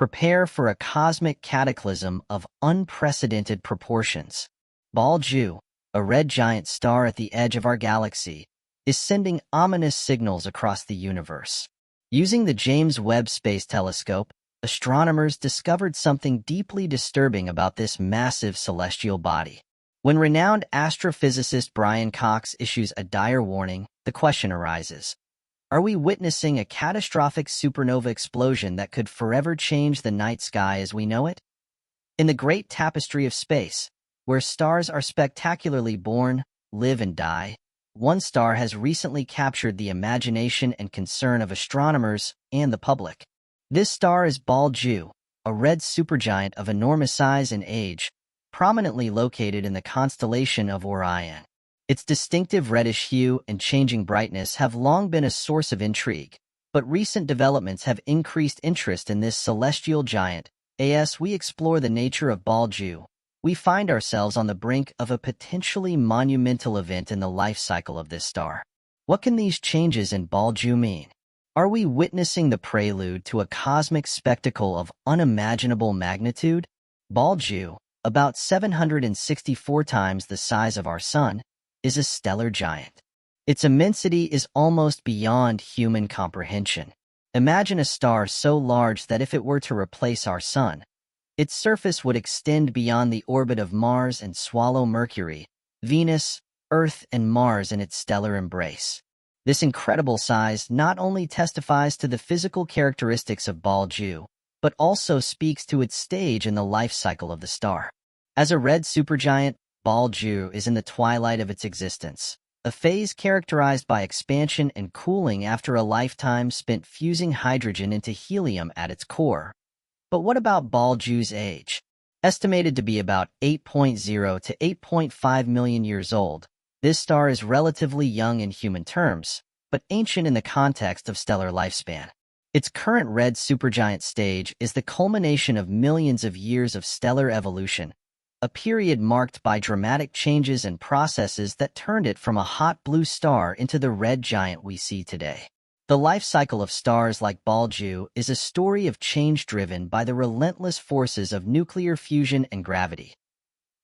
Prepare for a cosmic cataclysm of unprecedented proportions. Betelgeuse, a red giant star at the edge of our galaxy, is sending ominous signals across the universe. Using the James Webb Space Telescope, astronomers discovered something deeply disturbing about this massive celestial body. When renowned astrophysicist Brian Cox issues a dire warning, the question arises: are we witnessing a catastrophic supernova explosion that could forever change the night sky as we know it? In the great tapestry of space, where stars are spectacularly born, live and die, one star has recently captured the imagination and concern of astronomers and the public. This star is Betelgeuse, a red supergiant of enormous size and age, prominently located in the constellation of Orion. Its distinctive reddish hue and changing brightness have long been a source of intrigue, but recent developments have increased interest in this celestial giant. As we explore the nature of Betelgeuse, we find ourselves on the brink of a potentially monumental event in the life cycle of this star. What can these changes in Betelgeuse mean? Are we witnessing the prelude to a cosmic spectacle of unimaginable magnitude? Betelgeuse, about 764 times the size of our Sun, is a stellar giant. Its immensity is almost beyond human comprehension. Imagine a star so large that if it were to replace our Sun, its surface would extend beyond the orbit of Mars and swallow Mercury, Venus, Earth, and Mars in its stellar embrace. This incredible size not only testifies to the physical characteristics of Betelgeuse, but also speaks to its stage in the life cycle of the star. As a red supergiant, Betelgeuse is in the twilight of its existence, a phase characterized by expansion and cooling after a lifetime spent fusing hydrogen into helium at its core. But what about Betelgeuse's age? Estimated to be about 8.0 to 8.5 million years old, this star is relatively young in human terms, but ancient in the context of stellar lifespan. Its current red supergiant stage is the culmination of millions of years of stellar evolution, a period marked by dramatic changes and processes that turned it from a hot blue star into the red giant we see today. The life cycle of stars like Betelgeuse is a story of change driven by the relentless forces of nuclear fusion and gravity.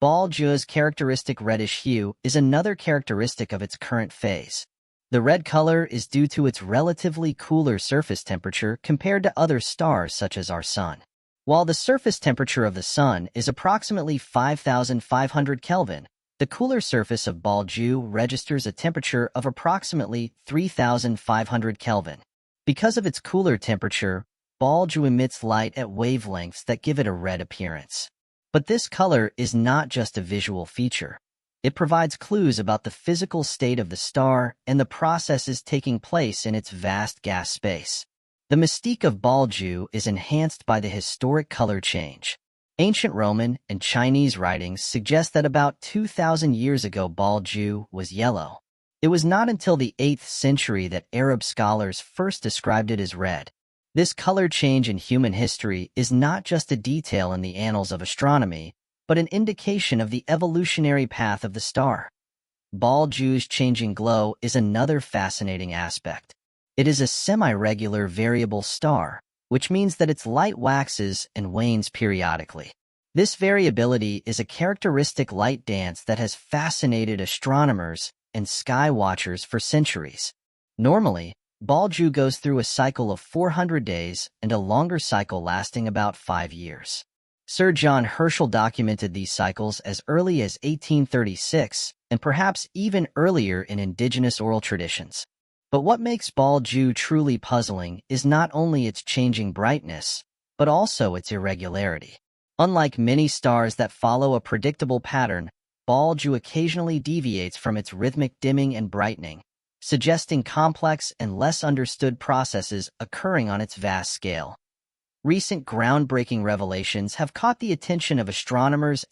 Betelgeuse's characteristic reddish hue is another characteristic of its current phase. The red color is due to its relatively cooler surface temperature compared to other stars such as our Sun. While the surface temperature of the Sun is approximately 5,500 Kelvin, the cooler surface of Betelgeuse registers a temperature of approximately 3,500 Kelvin. Because of its cooler temperature, Betelgeuse emits light at wavelengths that give it a red appearance. But this color is not just a visual feature. It provides clues about the physical state of the star and the processes taking place in its vast gas space. The mystique of Betelgeuse is enhanced by the historic color change. Ancient Roman and Chinese writings suggest that about 2,000 years ago Betelgeuse was yellow. It was not until the 8th century that Arab scholars first described it as red. This color change in human history is not just a detail in the annals of astronomy, but an indication of the evolutionary path of the star. Betelgeuse's changing glow is another fascinating aspect. It is a semi-regular variable star, which means that its light waxes and wanes periodically. This variability is a characteristic light dance that has fascinated astronomers and sky watchers for centuries. Normally, Betelgeuse goes through a cycle of 400 days and a longer cycle lasting about 5 years. Sir John Herschel documented these cycles as early as 1836 and perhaps even earlier in indigenous oral traditions. But what makes Betelgeuse truly puzzling is not only its changing brightness, but also its irregularity. Unlike many stars that follow a predictable pattern, Betelgeuse occasionally deviates from its rhythmic dimming and brightening, suggesting complex and less understood processes occurring on its vast scale. Recent groundbreaking revelations have caught the attention of astronomers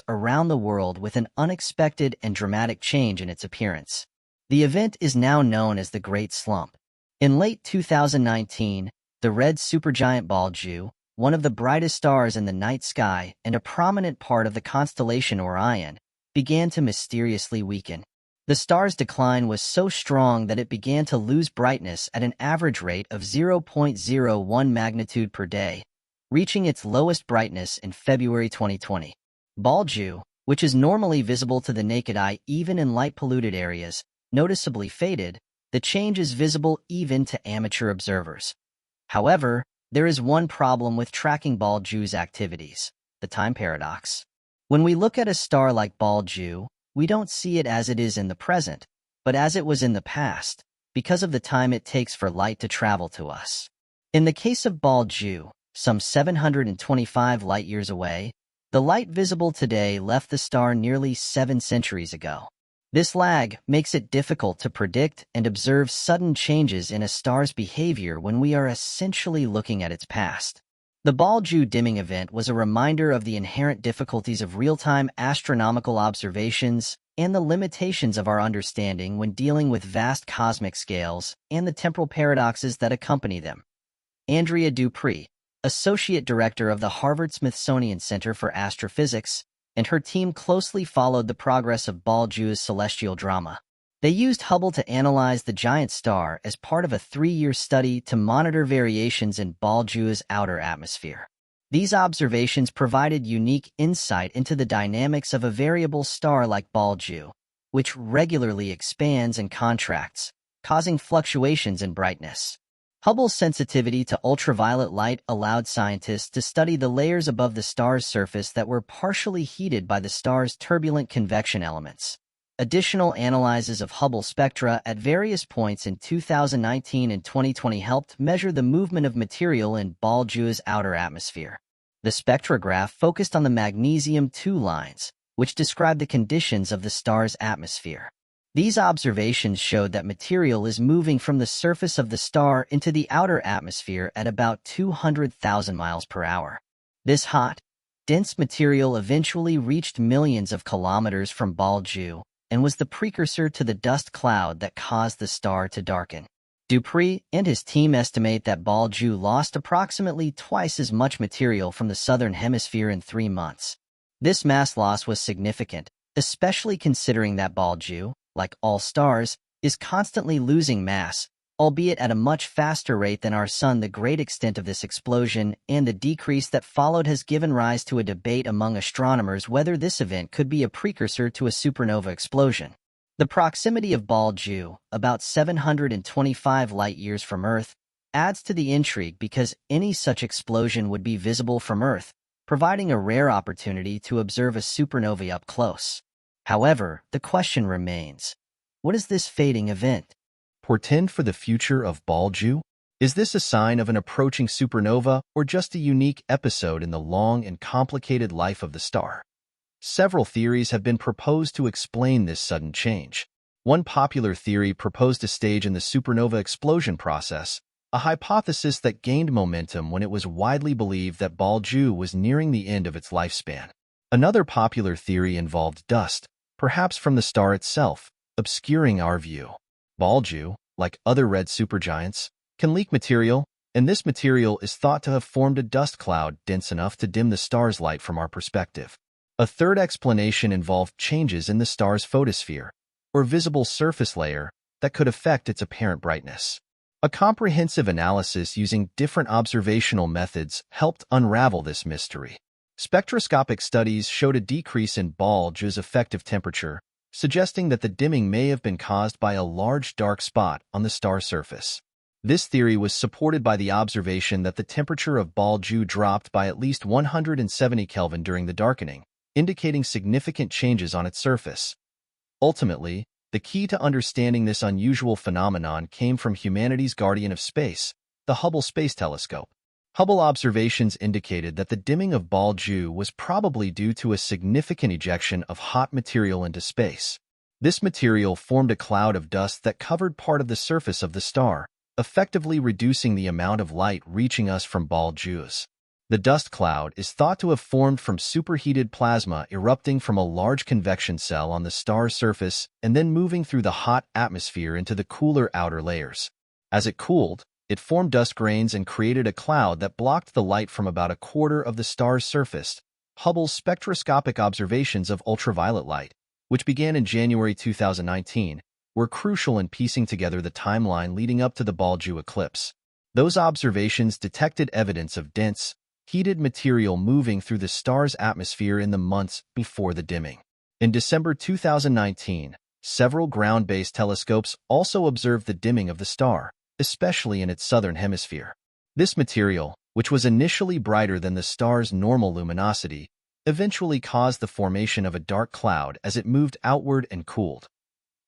around the world with an unexpected and dramatic change in its appearance. The event is now known as the Great Slump. In late 2019, the red supergiant Betelgeuse, one of the brightest stars in the night sky and a prominent part of the constellation Orion, began to mysteriously weaken. The star's decline was so strong that it began to lose brightness at an average rate of 0.01 magnitude per day, reaching its lowest brightness in February 2020. Betelgeuse, which is normally visible to the naked eye even in light-polluted areas, noticeably faded. The change is visible even to amateur observers. However, there is one problem with tracking Betelgeuse's activities: the time paradox. When we look at a star like Betelgeuse, we don't see it as it is in the present, but as it was in the past, because of the time it takes for light to travel to us. In the case of Betelgeuse, some 725 light-years away, the light visible today left the star nearly 7 centuries ago. This lag makes it difficult to predict and observe sudden changes in a star's behavior when we are essentially looking at its past. The Betelgeuse dimming event was a reminder of the inherent difficulties of real-time astronomical observations and the limitations of our understanding when dealing with vast cosmic scales and the temporal paradoxes that accompany them. Andrea Dupree, Associate Director of the Harvard-Smithsonian Center for Astrophysics, and her team closely followed the progress of Betelgeuse's celestial drama. They used Hubble to analyze the giant star as part of a 3-year study to monitor variations in Betelgeuse's outer atmosphere. These observations provided unique insight into the dynamics of a variable star like Betelgeuse, which regularly expands and contracts, causing fluctuations in brightness. Hubble's sensitivity to ultraviolet light allowed scientists to study the layers above the star's surface that were partially heated by the star's turbulent convection elements. Additional analyses of Hubble spectra at various points in 2019 and 2020 helped measure the movement of material in Betelgeuse's outer atmosphere. The spectrograph focused on the magnesium-2 lines, which describe the conditions of the star's atmosphere. These observations showed that material is moving from the surface of the star into the outer atmosphere at about 200,000 miles per hour. This hot, dense material eventually reached millions of kilometers from Betelgeuse and was the precursor to the dust cloud that caused the star to darken. Dupree and his team estimate that Betelgeuse lost approximately twice as much material from the southern hemisphere in 3 months. This mass loss was significant, especially considering that Betelgeuse, like all stars, is constantly losing mass, albeit at a much faster rate than our Sun. The great extent of this explosion and the decrease that followed has given rise to a debate among astronomers whether this event could be a precursor to a supernova explosion. The proximity of Betelgeuse, about 725 light-years from Earth, adds to the intrigue because any such explosion would be visible from Earth, providing a rare opportunity to observe a supernova up close. However, the question remains, what is this fading event? Portend for the future of Betelgeuse? Is this a sign of an approaching supernova or just a unique episode in the long and complicated life of the star? Several theories have been proposed to explain this sudden change. One popular theory proposed a stage in the supernova explosion process, a hypothesis that gained momentum when it was widely believed that Betelgeuse was nearing the end of its lifespan. Another popular theory involved dust, perhaps from the star itself, obscuring our view. Betelgeuse, like other red supergiants, can leak material, and this material is thought to have formed a dust cloud dense enough to dim the star's light from our perspective. A third explanation involved changes in the star's photosphere, or visible surface layer, that could affect its apparent brightness. A comprehensive analysis using different observational methods helped unravel this mystery. Spectroscopic studies showed a decrease in Betelgeuse's effective temperature, suggesting that the dimming may have been caused by a large dark spot on the star surface. This theory was supported by the observation that the temperature of Betelgeuse dropped by at least 170 Kelvin during the darkening, indicating significant changes on its surface. Ultimately, the key to understanding this unusual phenomenon came from humanity's guardian of space, the Hubble Space Telescope. Hubble observations indicated that the dimming of Betelgeuse was probably due to a significant ejection of hot material into space. This material formed a cloud of dust that covered part of the surface of the star, effectively reducing the amount of light reaching us from Betelgeuse. The dust cloud is thought to have formed from superheated plasma erupting from a large convection cell on the star's surface and then moving through the hot atmosphere into the cooler outer layers. As it cooled, it formed dust grains and created a cloud that blocked the light from about a quarter of the star's surface. Hubble's spectroscopic observations of ultraviolet light, which began in January 2019, were crucial in piecing together the timeline leading up to the Betelgeuse eclipse. Those observations detected evidence of dense, heated material moving through the star's atmosphere in the months before the dimming. In December 2019, several ground-based telescopes also observed the dimming of the star, especially in its southern hemisphere. This material, which was initially brighter than the star's normal luminosity, eventually caused the formation of a dark cloud as it moved outward and cooled.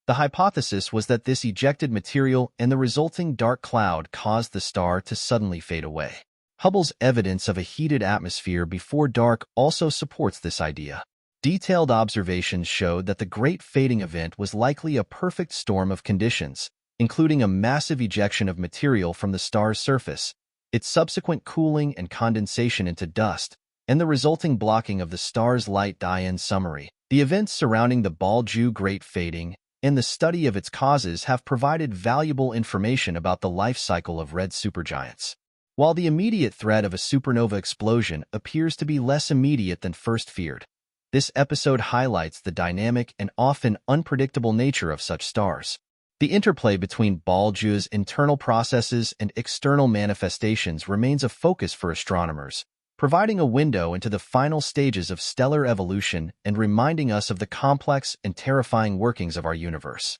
The hypothesis was that this ejected material and the resulting dark cloud caused the star to suddenly fade away. Hubble's evidence of a heated atmosphere before dark also supports this idea. Detailed observations showed that the Great Fading event was likely a perfect storm of conditions, including a massive ejection of material from the star's surface, its subsequent cooling and condensation into dust, and the resulting blocking of the star's light. In summary, the events surrounding the Betelgeuse Great Fading and the study of its causes have provided valuable information about the life cycle of red supergiants. While the immediate threat of a supernova explosion appears to be less immediate than first feared, this episode highlights the dynamic and often unpredictable nature of such stars. The interplay between Betelgeuse's internal processes and external manifestations remains a focus for astronomers, providing a window into the final stages of stellar evolution and reminding us of the complex and terrifying workings of our universe.